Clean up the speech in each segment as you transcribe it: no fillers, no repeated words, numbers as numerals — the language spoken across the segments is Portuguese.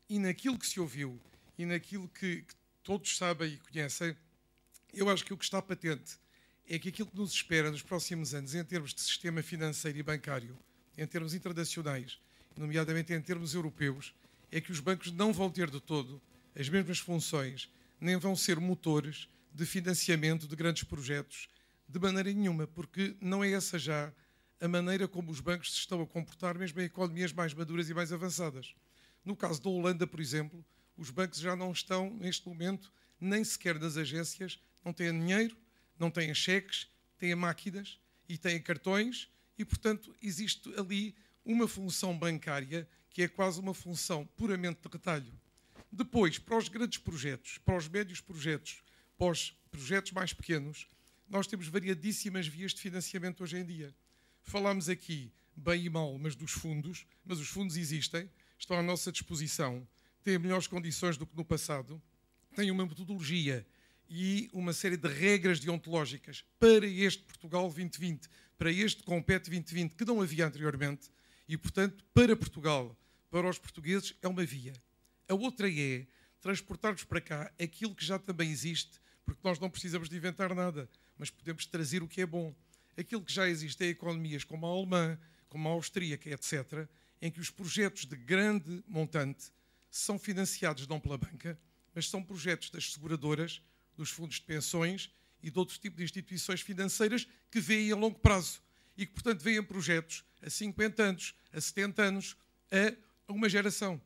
e naquilo que se ouviu e naquilo que todos sabem e conhecem, eu acho que o que está patente é que aquilo que nos espera nos próximos anos, em termos de sistema financeiro e bancário, em termos internacionais, nomeadamente em termos europeus, é que os bancos não vão ter de todo as mesmas funções, nem vão ser motores de financiamento de grandes projetos, de maneira nenhuma, porque não é essa já a maneira como os bancos se estão a comportar, mesmo em economias mais maduras e mais avançadas. No caso da Holanda, por exemplo, os bancos já não estão, neste momento, nem sequer nas agências, não têm dinheiro, não têm cheques, têm máquinas e têm cartões e, portanto, existe ali uma função bancária que é quase uma função puramente de retalho. Depois, para os grandes projetos, para os médios projetos, para os projetos mais pequenos, nós temos variadíssimas vias de financiamento hoje em dia. Falámos aqui, bem e mal, mas dos fundos, mas os fundos existem, estão à nossa disposição, têm melhores condições do que no passado, têm uma metodologia e uma série de regras deontológicas para este Portugal 2020, para este Compete 2020, que não havia anteriormente, e, portanto, para Portugal, para os portugueses, é uma via. A outra é transportar-nos para cá aquilo que já também existe, porque nós não precisamos de inventar nada, mas podemos trazer o que é bom. Aquilo que já existe em economias como a alemã, como a austríaca, etc., em que os projetos de grande montante são financiados não pela banca, mas são projetos das seguradoras, dos fundos de pensões e de outros tipos de instituições financeiras que veem a longo prazo e que, portanto, veem projetos a 50 anos, a 70 anos, a uma geração.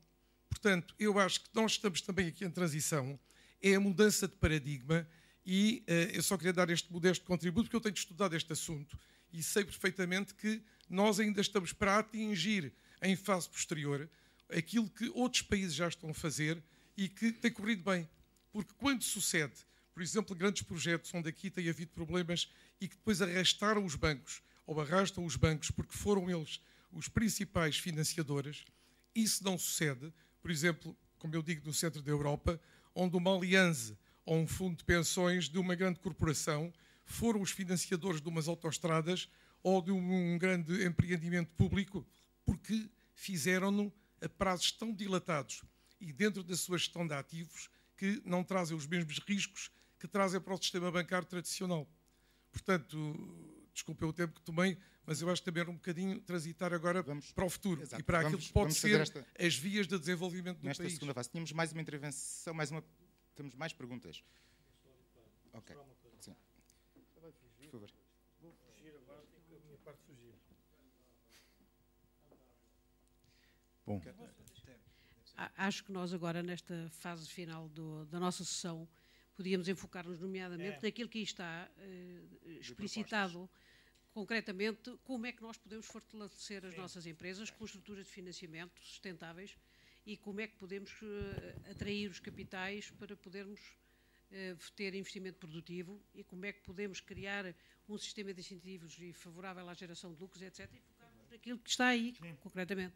Portanto, eu acho que nós estamos também aqui em transição, é a mudança de paradigma e eu só queria dar este modesto contributo porque eu tenho estudado este assunto e sei perfeitamente que nós ainda estamos para atingir em fase posterior aquilo que outros países já estão a fazer e que tem corrido bem. Porque quando sucede, por exemplo, grandes projetos onde aqui tem havido problemas e que depois arrastaram os bancos ou arrastam os bancos porque foram eles os principais financiadores, isso não sucede, por exemplo, como eu digo, no centro da Europa, onde uma aliança ou um fundo de pensões de uma grande corporação foram os financiadores de umas autoestradas ou de um grande empreendimento público porque fizeram-no a prazos tão dilatados e dentro da sua gestão de ativos que não trazem os mesmos riscos que trazem para o sistema bancário tradicional. Portanto, desculpe o tempo que tomei, mas eu acho que também era um bocadinho transitar agora para o futuro. Exato. E para aquilo que pode ser as vias de desenvolvimento do país. Nesta segunda fase, tínhamos mais uma intervenção, temos mais perguntas. Ok. Sim. Por favor. Vou fugir agora, tenho a minha parte fugir. Bom. Acho que nós agora, nesta fase final da nossa sessão, podíamos enfocar-nos nomeadamente naquilo que aí está explicitado concretamente, como é que nós podemos fortalecer as nossas empresas com estruturas de financiamento sustentáveis e como é que podemos atrair os capitais para podermos ter investimento produtivo e como é que podemos criar um sistema de incentivos e favorável à geração de lucros, etc. E focarmos naquilo que está aí, concretamente.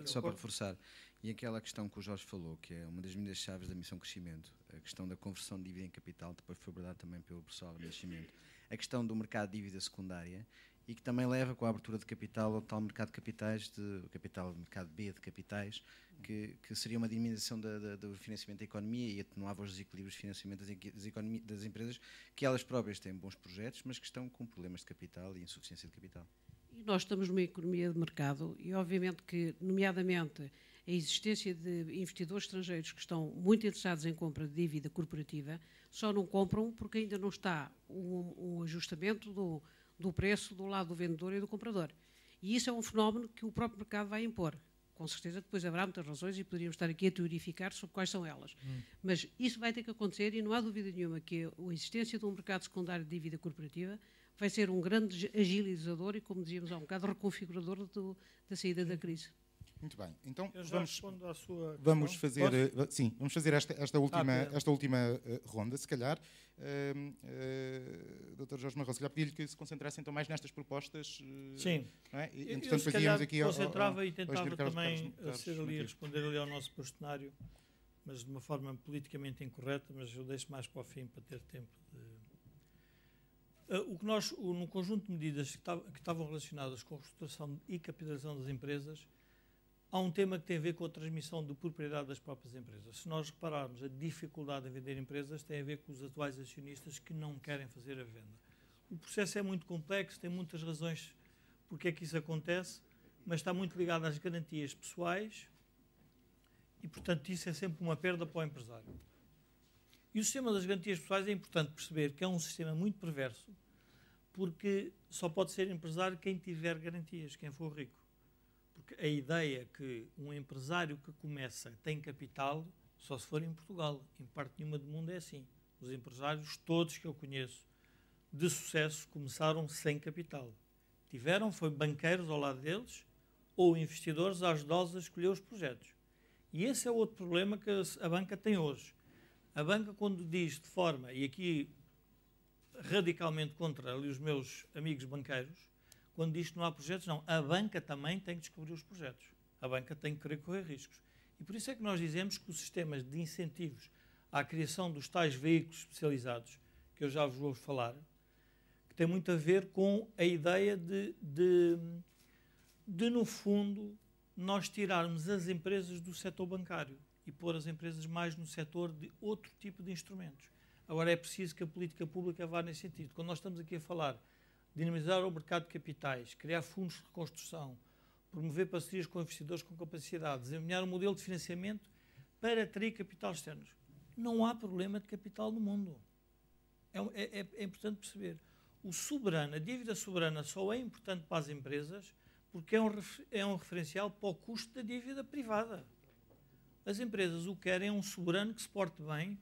Só para reforçar, e aquela questão que o Jorge falou, que é uma das medidas chaves da missão crescimento, a questão da conversão de dívida em capital, depois foi abordada também pelo professor Nascimento, a questão do mercado de dívida secundária e que também leva com a abertura de capital ao tal mercado de capitais, mercado B de capitais, que seria uma diminuição do financiamento da economia e atenuava os desequilíbrios de financiamento das empresas, que elas próprias têm bons projetos, mas que estão com problemas de capital e insuficiência de capital. E nós estamos numa economia de mercado e, obviamente, que, nomeadamente, a existência de investidores estrangeiros que estão muito interessados em compra de dívida corporativa só não compram porque ainda não está um ajustamento do preço do lado do vendedor e do comprador. E isso é um fenómeno que o próprio mercado vai impor. Com certeza, depois haverá muitas razões e poderíamos estar aqui a teorificar sobre quais são elas. Mas isso vai ter que acontecer e não há dúvida nenhuma que a existência de um mercado secundário de dívida corporativa vai ser um grande agilizador e, como dizíamos há um bocado, reconfigurador da saída da crise. Muito bem. Então vamos fazer esta última ronda, se calhar. Dr. Jorge Marrão, se calhar pedir-lhe que se concentrasse então mais nestas propostas. Sim. Não é? E, eu se calhar concentrava e tentava Carlos também responder ali ao nosso bastonário, mas de uma forma politicamente incorreta, mas eu deixo mais para o fim para ter tempo de... no conjunto de medidas que estavam relacionadas com a reestruturação e capitalização das empresas, há um tema que tem a ver com a transmissão de propriedade das próprias empresas. Se nós repararmos, a dificuldade em vender empresas tem a ver com os atuais acionistas que não querem fazer a venda. O processo é muito complexo, tem muitas razões porque é que isso acontece, mas está muito ligado às garantias pessoais e, portanto, isso é sempre uma perda para o empresário. E o sistema das garantias pessoais é importante perceber que é um sistema muito perverso, porque só pode ser empresário quem tiver garantias, quem for rico. Porque a ideia que um empresário que começa tem capital, só se for em Portugal. Em parte nenhuma do mundo é assim. Os empresários, todos que eu conheço, de sucesso, começaram sem capital. Tiveram, foi banqueiros ao lado deles, ou investidores a ajudá-los a escolher os projetos. E esse é outro problema que a banca tem hoje. A banca, quando diz de forma, e aqui radicalmente contra ali os meus amigos banqueiros, quando diz que não há projetos, não. A banca também tem que descobrir os projetos. A banca tem que querer correr riscos. E por isso é que nós dizemos que os sistemas de incentivos à criação dos tais veículos especializados, que eu já vos vou falar, que tem muito a ver com a ideia de no fundo, nós tirarmos as empresas do setor bancário e pôr as empresas mais no setor de outro tipo de instrumentos. Agora, é preciso que a política pública vá nesse sentido. Quando nós estamos aqui a falar de dinamizar o mercado de capitais, criar fundos de reconstrução, promover parcerias com investidores com capacidade, desenvolver um modelo de financiamento para atrair capital externos, não há problema de capital no mundo. É importante perceber. A dívida soberana só é importante para as empresas porque é um referencial para o custo da dívida privada. As empresas o que querem é um soberano que se porte bem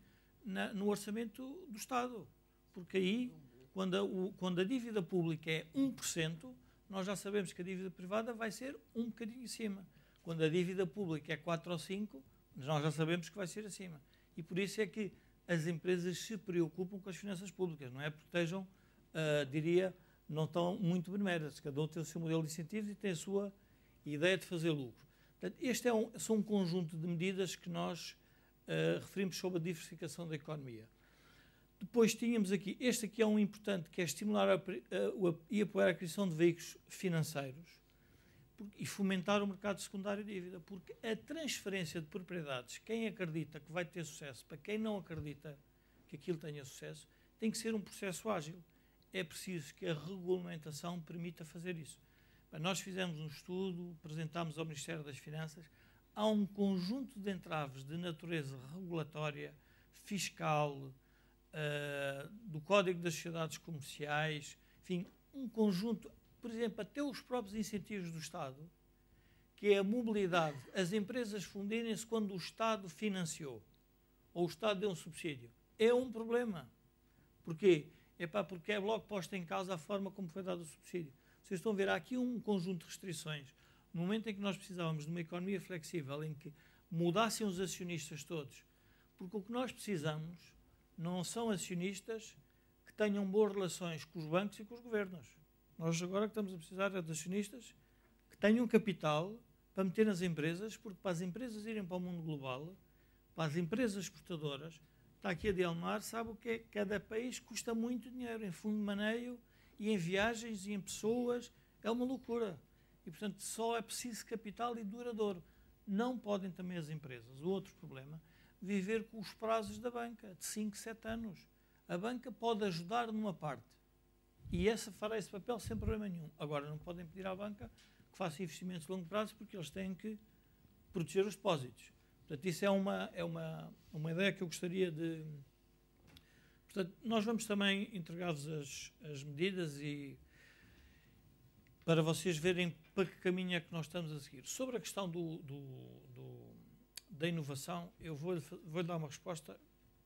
no orçamento do Estado. Porque aí, quando a dívida pública é 1%, nós já sabemos que a dívida privada vai ser um bocadinho acima. Quando a dívida pública é 4 ou 5, nós já sabemos que vai ser acima. E por isso é que as empresas se preocupam com as finanças públicas, não é porque estejam, não estão muito benéficas. Cada um tem o seu modelo de incentivos e tem a sua ideia de fazer lucro. Portanto, este são um conjunto de medidas que nós referimos sobre a diversificação da economia. Depois tínhamos aqui, este aqui é um importante, que é estimular e apoiar a criação de veículos financeiros e fomentar o mercado secundário de dívida, porque a transferência de propriedades, quem acredita que vai ter sucesso, para quem não acredita que aquilo tenha sucesso, tem que ser um processo ágil. É preciso que a regulamentação permita fazer isso. Nós fizemos um estudo, apresentámos ao Ministério das Finanças, há um conjunto de entraves de natureza regulatória, fiscal, do Código das Sociedades Comerciais, enfim, um conjunto, por exemplo, até os próprios incentivos do Estado, que é a mobilidade, as empresas fundirem-se quando o Estado financiou, ou o Estado deu um subsídio. É um problema. Porquê? Porque é logo posta em causa a forma como foi dado o subsídio. Vocês estão a ver, há aqui um conjunto de restrições. No momento em que nós precisávamos de uma economia flexível, em que mudassem os acionistas todos, porque o que nós precisamos não são acionistas que tenham boas relações com os bancos e com os governos. Nós agora estamos a precisar de acionistas que tenham capital para meter nas empresas, porque para as empresas irem para o mundo global, para as empresas exportadoras, está aqui a Delmar, sabe o que é que cada país custa muito dinheiro, em fundo de maneio, e em viagens, e em pessoas, é uma loucura. E, portanto, só é preciso capital e duradouro. Não podem também as empresas, o outro problema, viver com os prazos da banca, de 5, 7 anos. A banca pode ajudar numa parte, e essa fará esse papel sem problema nenhum. Agora, não podem pedir à banca que faça investimentos de longo prazo, porque eles têm que proteger os depósitos. Portanto, isso é uma ideia que eu gostaria de... Portanto, nós vamos também entregar-vos as medidas e para vocês verem para que caminho é que nós estamos a seguir. Sobre a questão da inovação, eu vou dar uma resposta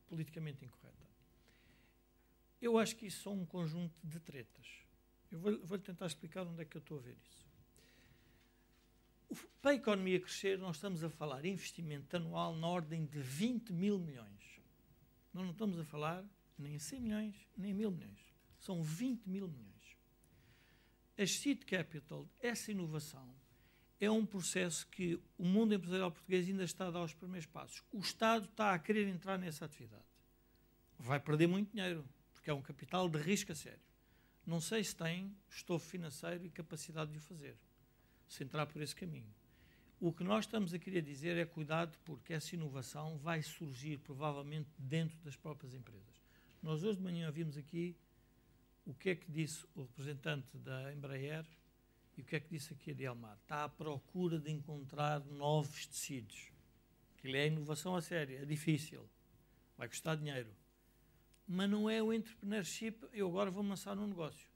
politicamente incorreta. Eu acho que isso são um conjunto de tretas. Eu vou-lhe tentar explicar onde é que eu estou a ver isso. Para a economia crescer, nós estamos a falar de investimento anual na ordem de 20 mil milhões. Nós não estamos a falar nem 100 milhões, nem 1000 milhões. São 20 mil milhões. A Seed Capital, essa inovação, é um processo que o mundo empresarial português ainda está a dar os primeiros passos. O Estado está a querer entrar nessa atividade. Vai perder muito dinheiro, porque é um capital de risco a sério. Não sei se tem estofo financeiro e capacidade de o fazer, se entrar por esse caminho. O que nós estamos a querer dizer é cuidado, porque essa inovação vai surgir provavelmente dentro das próprias empresas. Nós hoje de manhã vimos aqui o que é que disse o representante da Embraer e o que é que disse aqui a Dielmar. Está à procura de encontrar novos tecidos. Aquilo é inovação a sério, é difícil, vai custar dinheiro. Mas não é o entrepreneurship, eu agora vou lançar um negócio.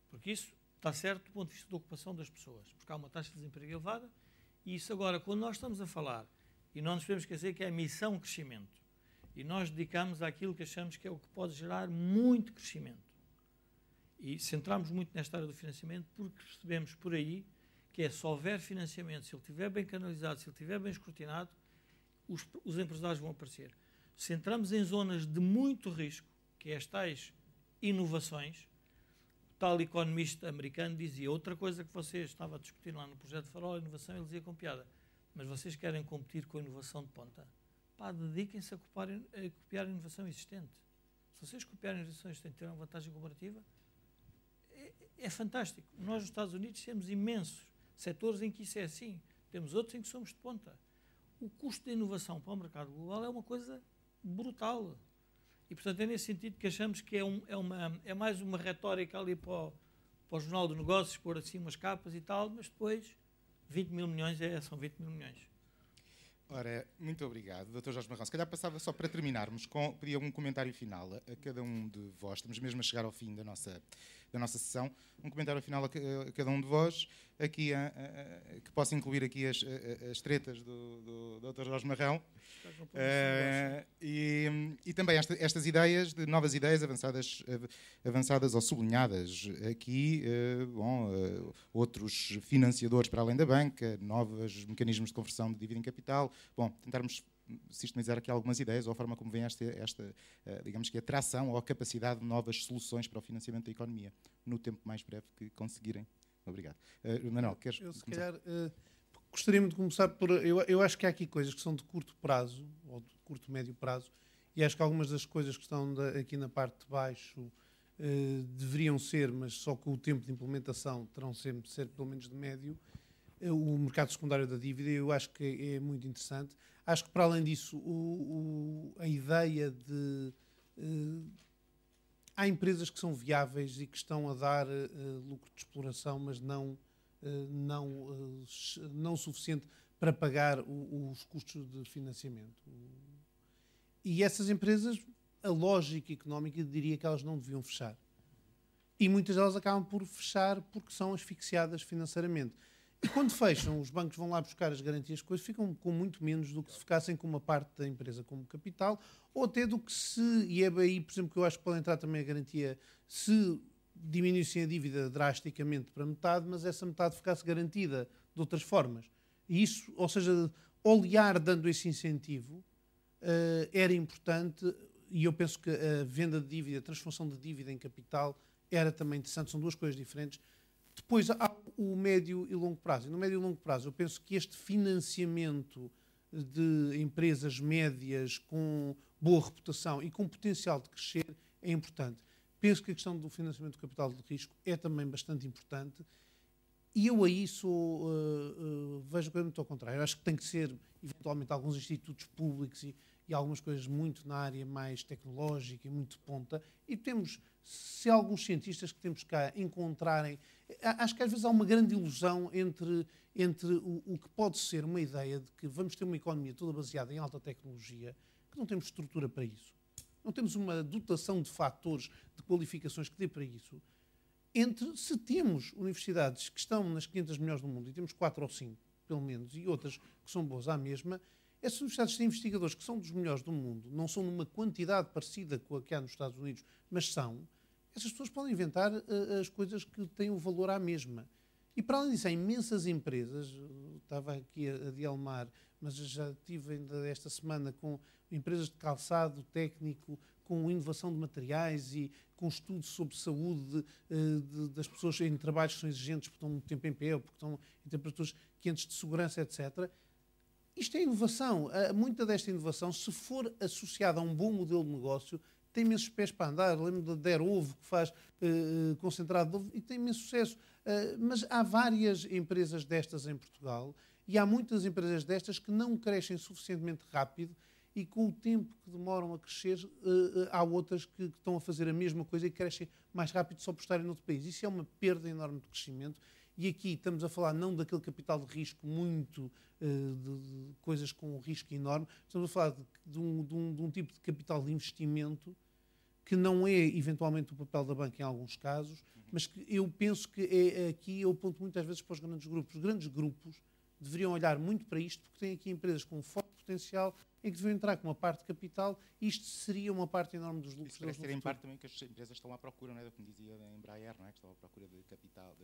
Porque isso está certo do ponto de vista da ocupação das pessoas, porque há uma taxa de desemprego elevada, e isso agora, quando nós estamos a falar, e não nos podemos esquecer que é a missão crescimento, e nós dedicamos àquilo que achamos que é o que pode gerar muito crescimento. E centramos muito nesta área do financiamento porque percebemos por aí que é, se houver financiamento, se ele estiver bem canalizado, se ele estiver bem escrutinado, os empresários vão aparecer. Se entramos em zonas de muito risco, que é as tais inovações, o tal economista americano dizia outra coisa que vocês estavam a discutir lá no projeto Farol, a inovação, ele dizia com piada, mas vocês querem competir com a inovação de ponta? Pá, dediquem-se a copiar a inovação existente. Se vocês copiarem a inovação existente e terem uma vantagem comparativa, é fantástico. Nós, nos Estados Unidos, temos imensos setores em que isso é assim. Temos outros em que somos de ponta. O custo da inovação para o mercado global é uma coisa brutal. E, portanto, é nesse sentido que achamos que é mais uma retórica ali para o Jornal de Negócios, pôr assim umas capas e tal, mas depois 20 mil milhões são 20 mil milhões. Ora, muito obrigado, Dr. Jorge Marrão. Se calhar passava só para terminarmos, pedia um comentário final a cada um de vós. Estamos mesmo a chegar ao fim da nossa sessão. Um comentário final a cada um de vós, aqui que possa incluir aqui as tretas do Dr. Jorge Marrão. E também estas ideias, novas ideias avançadas ou sublinhadas aqui, outros financiadores para além da banca, novos mecanismos de conversão de dívida em capital. Bom, tentarmos sistematizar aqui algumas ideias ou a forma como vem esta digamos que atração ou a capacidade de novas soluções para o financiamento da economia no tempo mais breve que conseguirem. Obrigado. Manuel, queres começar? Se calhar gostaria-me de começar por... Eu acho que há aqui coisas que são de curto prazo ou de curto, médio prazo, e acho que algumas das coisas que estão aqui na parte de baixo deveriam ser, mas só com o tempo de implementação terão sempre ser pelo menos de médio. O mercado secundário da dívida, eu acho que é muito interessante. Acho que, para além disso, a ideia de... há empresas que são viáveis e que estão a dar lucro de exploração, mas não suficiente para pagar os custos de financiamento. E essas empresas, a lógica económica diria que elas não deviam fechar. E muitas delas acabam por fechar porque são asfixiadas financeiramente. E quando fecham, os bancos vão lá buscar as garantias, coisas ficam com muito menos do que se ficassem com uma parte da empresa como capital, ou até do que e é aí, por exemplo, que eu acho que pode entrar também a garantia, se diminuíssem a dívida drasticamente para metade, mas essa metade ficasse garantida de outras formas. E isso, ou seja, olear dando esse incentivo, era importante, e eu penso que a venda de dívida, a transformação de dívida em capital, era também interessante, são duas coisas diferentes. Depois há o médio e longo prazo. E no médio e longo prazo eu penso que este financiamento de empresas médias com boa reputação e com potencial de crescer é importante. Penso que a questão do financiamento do capital de risco é também bastante importante. E eu aí vejo coisamente ao contrário. Eu acho que tem que ser, eventualmente, alguns institutos públicos e algumas coisas muito na área mais tecnológica e muito de ponta. E temos, se alguns cientistas que temos cá encontrarem... Acho que às vezes há uma grande ilusão entre o que pode ser uma ideia de que vamos ter uma economia toda baseada em alta tecnologia, que não temos estrutura para isso. Não temos uma dotação de fatores, de qualificações que dê para isso. Se temos universidades que estão nas 500 melhores do mundo, e temos 4 ou 5, pelo menos, e outras que são boas à mesma, essas universidades têm investigadores que são dos melhores do mundo, não são numa quantidade parecida com a que há nos Estados Unidos, mas são. Essas pessoas podem inventar as coisas que têm o valor à mesma. E para além disso, há imensas empresas, estava aqui a Dielmar, mas já estive ainda esta semana com empresas de calçado técnico, com inovação de materiais e com estudos sobre saúde das pessoas em trabalhos que são exigentes, porque estão muito tempo em pé, ou porque estão em temperaturas quentes de segurança, etc. Isto é inovação. Muita desta inovação, se for associada a um bom modelo de negócio, tem imensos pés para andar. Lembro da Der Ovo, que faz concentrado de ovo, e tem imenso sucesso. Mas há várias empresas destas em Portugal, E há muitas empresas destas que não crescem suficientemente rápido e com o tempo que demoram a crescer, há outras que estão a fazer a mesma coisa e crescem mais rápido só por estarem noutro país. Isso é uma perda enorme de crescimento. E aqui estamos a falar não daquele capital de risco muito, de coisas com um risco enorme, estamos a falar de um tipo de capital de investimento que não é eventualmente o papel da banca em alguns casos, mas que eu penso que aqui é o ponto muitas vezes para os grandes grupos. Os grandes grupos deveriam olhar muito para isto, porque têm aqui empresas com um forte potencial em que deveriam entrar com uma parte de capital e isto seria uma parte enorme dos lucros. Isso parece ser em parte também que as empresas estão à procura, não é? Como dizia a Embraer, não é? Que estão à procura de capital,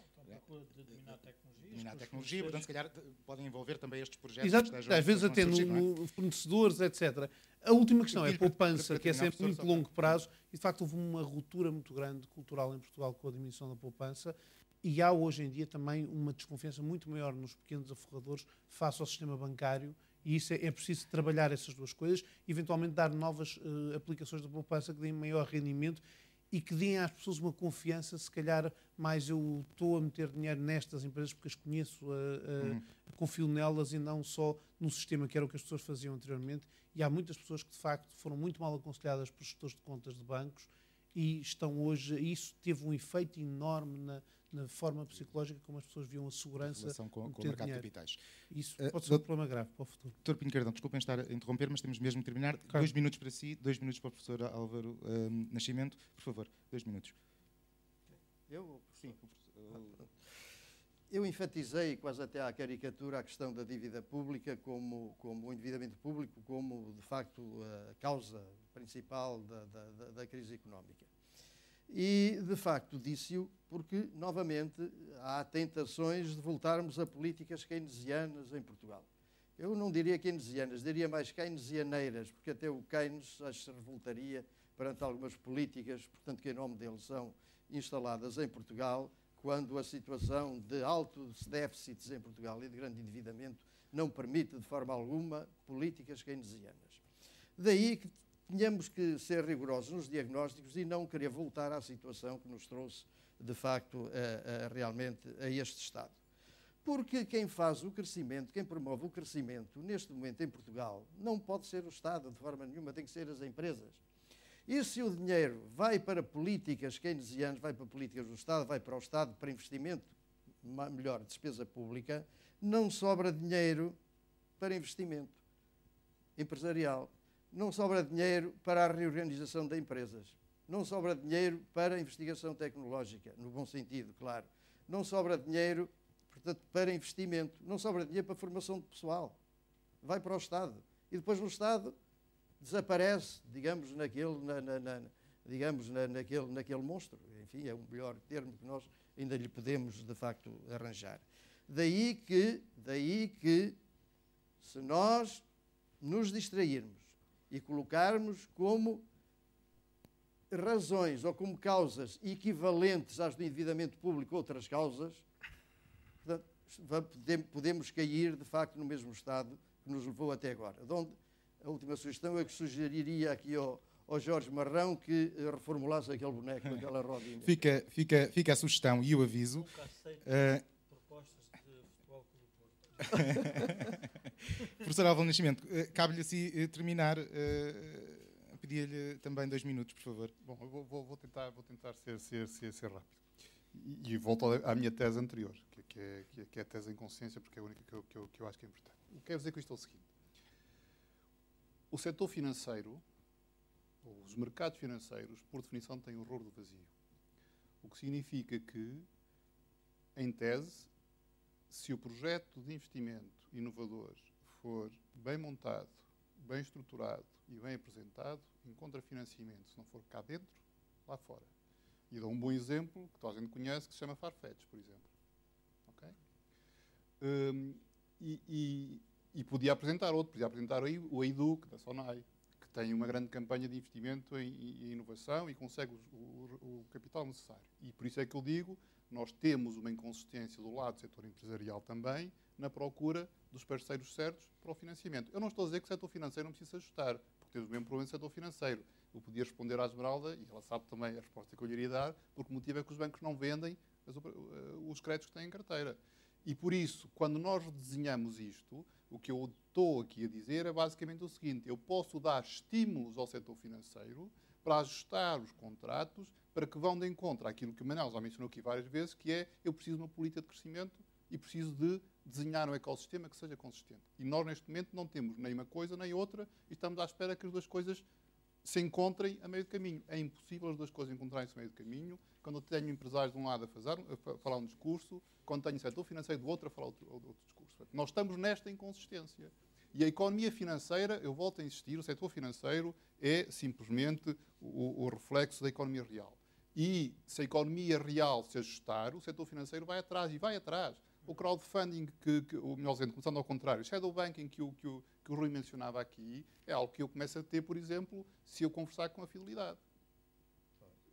Estão à procura de dominar tecnologias. dominar a tecnologia, portanto, se calhar podem envolver também estes projetos. Exato, às vezes até no fornecedores, etc. A última questão é a poupança, que é sempre muito longo prazo, e de facto houve uma ruptura muito grande cultural em Portugal com a diminuição da poupança, e há hoje em dia também uma desconfiança muito maior nos pequenos aforradores face ao sistema bancário, e isso é preciso trabalhar essas duas coisas, eventualmente dar novas aplicações da poupança que deem maior rendimento e que deem às pessoas uma confiança, se calhar mais eu estou a meter dinheiro nestas empresas porque as conheço, confio nelas e não só no sistema que era o que as pessoas faziam anteriormente. E há muitas pessoas que de facto foram muito mal aconselhadas por gestores de contas de bancos e estão hoje, isso teve um efeito enorme na forma psicológica como as pessoas viam a segurança com o ter mercado de dinheiro. capitais. Isso pode ser um problema grave para o futuro. Dr. Pinho Cardão, desculpem estar a interromper, mas temos mesmo de terminar. Claro. 2 minutos para si, 2 minutos para o professor Álvaro Nascimento. Por favor, 2 minutos. Eu enfatizei quase até à caricatura a questão da dívida pública como o endividamento público como, de facto, a causa principal da crise económica. E, de facto, disse-o porque, novamente, há tentações de voltarmos a políticas keynesianas em Portugal. Eu não diria keynesianas, diria mais keynesianeiras, porque até o Keynes acho que se revoltaria perante algumas políticas, portanto, que em nome dele são instaladas em Portugal, quando a situação de altos déficits em Portugal e de grande endividamento não permite, de forma alguma, políticas keynesianas. Daí que tínhamos que ser rigorosos nos diagnósticos e não querer voltar à situação que nos trouxe, de facto, realmente a este estado. Porque quem faz o crescimento, quem promove o crescimento, neste momento em Portugal, não pode ser o Estado, de forma nenhuma, tem que ser as empresas. E se o dinheiro vai para políticas keynesianas, vai para políticas do Estado, vai para o Estado, para investimento, melhor, despesa pública, não sobra dinheiro para investimento empresarial. Não sobra dinheiro para a reorganização de empresas. Não sobra dinheiro para a investigação tecnológica, no bom sentido, claro. Não sobra dinheiro, portanto, para investimento. Não sobra dinheiro para a formação de pessoal. Vai para o Estado. E depois no Estado desaparece, digamos, naquele monstro. Enfim, é o melhor termo que nós ainda lhe podemos, de facto, arranjar. Daí que se nós nos distrairmos e colocarmos como razões ou como causas equivalentes às do endividamento público outras causas, podemos cair, de facto, no mesmo estado que nos levou até agora. A última sugestão é que sugeriria aqui ao Jorge Marrão que reformulasse aquele boneco, aquela rodinha. Fica a sugestão e o aviso. Nunca aceito propostas de futebol Clube Porto. Professor Álvaro Nascimento, cabe-lhe assim terminar. Pedia-lhe também 2 minutos, por favor. Bom, eu vou tentar ser rápido. E volto à minha tese anterior, que é a tese em consciência, porque é a única que eu acho que é importante. O que quero dizer com isto é o seguinte. O setor financeiro, ou os mercados financeiros, por definição, têm horror do vazio. O que significa que, em tese, se o projeto de investimento inovador for bem montado, bem estruturado e bem apresentado, encontra financiamento, se não for cá dentro, lá fora. E dou um bom exemplo, que toda a gente conhece, que se chama Farfetch, por exemplo. Okay? E podia apresentar outro, podia apresentar o EIDUC, da SONAI, que tem uma grande campanha de investimento em inovação e consegue o capital necessário. E por isso é que eu digo, nós temos uma inconsistência do lado do setor empresarial também, na procura dos parceiros certos para o financiamento. Eu não estou a dizer que o setor financeiro não precisa se ajustar, porque temos o mesmo problema no setor financeiro. Eu podia responder à Esmeralda, e ela sabe também a resposta que eu lhe iria dar, porque o motivo é que os bancos não vendem os créditos que têm em carteira. E por isso, quando nós desenhamos isto, o que eu estou aqui a dizer é basicamente o seguinte: eu posso dar estímulos ao setor financeiro para ajustar os contratos para que vão de encontro àquilo que o Manuel já mencionou aqui várias vezes, que é eu preciso de uma política de crescimento e preciso de desenhar um ecossistema que seja consistente. E nós, neste momento, não temos nem uma coisa nem outra e estamos à espera que as duas coisas se encontrem a meio do caminho. É impossível as duas coisas encontrarem-se a meio do caminho. Quando eu tenho empresários de um lado a falar um discurso, quando tenho o setor financeiro do outro a falar outro discurso. Nós estamos nesta inconsistência. E a economia financeira, eu volto a insistir, o setor financeiro é simplesmente o reflexo da economia real. E se a economia real se ajustar, o setor financeiro vai atrás, e vai atrás. O crowdfunding, melhor dizendo, começando ao contrário, o shadow banking que o Rui mencionava aqui, é algo que eu começo a ter, por exemplo, se eu conversar com a Fidelidade.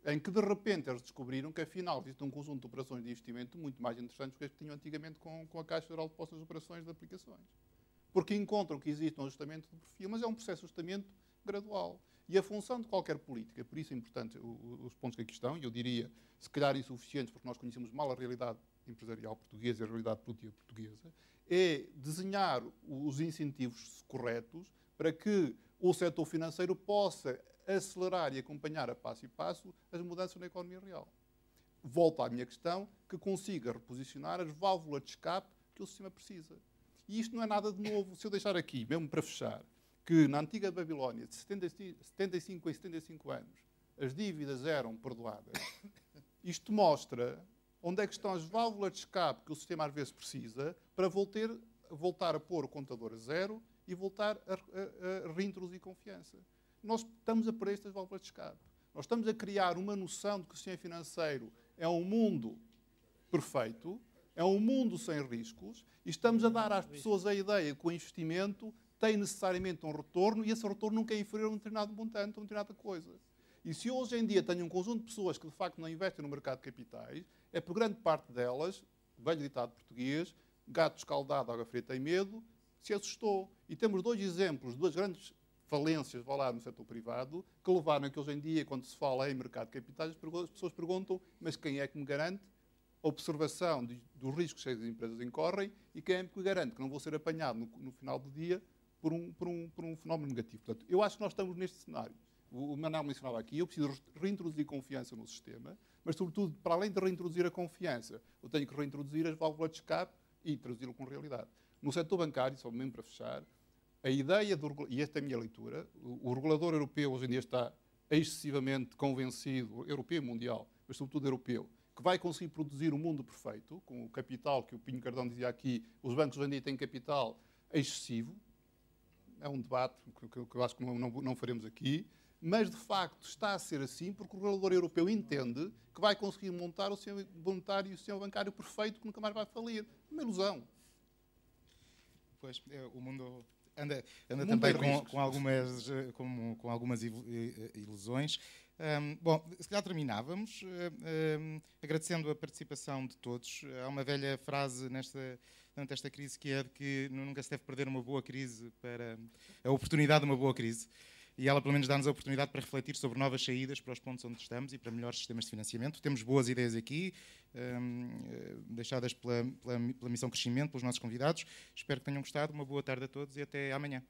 Em que, de repente, eles descobriram que, afinal, existe um conjunto de operações de investimento muito mais interessantes do que as que tinham antigamente com a Caixa Geral de Depósitos de Operações de aplicações. Porque encontram que existe um ajustamento de perfil, mas é um processo de ajustamento gradual. E a função de qualquer política, por isso é importante os pontos que aqui estão, e eu diria, se calhar insuficientes, porque nós conhecemos mal a realidade empresarial portuguesa e a realidade produtiva portuguesa, é desenhar os incentivos corretos para que o setor financeiro possa acelerar e acompanhar a passo as mudanças na economia real. Volto à minha questão, que consiga reposicionar as válvulas de escape que o sistema precisa. E isto não é nada de novo. Se eu deixar aqui, mesmo para fechar, que na antiga Babilónia, de 75 em 75 anos, as dívidas eram perdoadas, isto mostra onde é que estão as válvulas de escape que o sistema às vezes precisa para voltar a pôr o contador a zero e voltar a reintroduzir confiança. Nós estamos a perder estas válvulas de escape. Nós estamos a criar uma noção de que o sistema financeiro é um mundo perfeito, é um mundo sem riscos, e estamos a dar às pessoas a ideia que o investimento tem necessariamente um retorno e esse retorno nunca é inferior a um determinado montante, a uma determinada coisa. E se hoje em dia tenho um conjunto de pessoas que de facto não investem no mercado de capitais, é por grande parte delas, velho ditado português, gato escaldado, água fria tem medo, se assustou. E temos dois exemplos, duas grandes falências, vá lá, no setor privado, que levaram a que hoje em dia, quando se fala em mercado de capitais, as pessoas perguntam, mas quem é que me garante a observação dos riscos que as empresas incorrem e quem é que me garante que não vou ser apanhado no final do dia por um fenómeno negativo. Portanto, eu acho que nós estamos neste cenário. O Manuel mencionava aqui, eu preciso reintroduzir confiança no sistema, mas, sobretudo, para além de reintroduzir a confiança, eu tenho que reintroduzir as válvulas de escape e traduzi-lo com realidade. No setor bancário, só mesmo para fechar, a ideia, e esta é a minha leitura, o regulador europeu hoje em dia está excessivamente convencido, europeu e mundial, mas sobretudo europeu, que vai conseguir produzir um mundo perfeito, com o capital que o Pinho Cardão dizia aqui, os bancos hoje em dia têm capital excessivo. É um debate que eu acho que não faremos aqui, mas de facto está a ser assim porque o regulador europeu entende que vai conseguir montar o sistema monetário e o sistema bancário perfeito que nunca mais vai falir. Uma ilusão. Pois, o mundo anda também com algumas ilusões. Bom, se calhar terminávamos agradecendo a participação de todos. Há uma velha frase durante esta crise que é de que nunca se deve perder uma boa crise para a oportunidade de uma boa crise. E ela, pelo menos, dá-nos a oportunidade para refletir sobre novas saídas para os pontos onde estamos e para melhores sistemas de financiamento. Temos boas ideias aqui, deixadas pela Missão Crescimento, pelos nossos convidados. Espero que tenham gostado. Uma boa tarde a todos e até amanhã.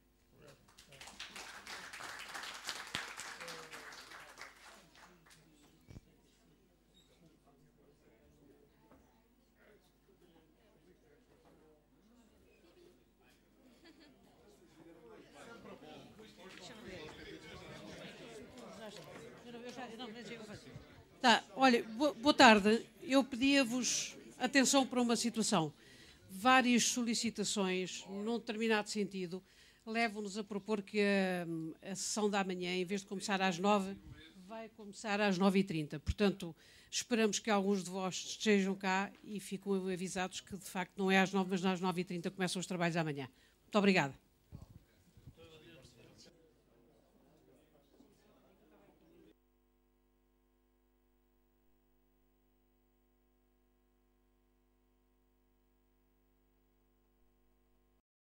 Tá, olha, boa tarde. Eu pedia-vos atenção para uma situação. Várias solicitações, num determinado sentido, levam-nos a propor que a sessão da manhã, em vez de começar às 9, vai começar às 9h30. Portanto, esperamos que alguns de vós estejam cá e fiquem avisados que, de facto, não é às 9, mas às 9h30 começam os trabalhos amanhã. Muito obrigada.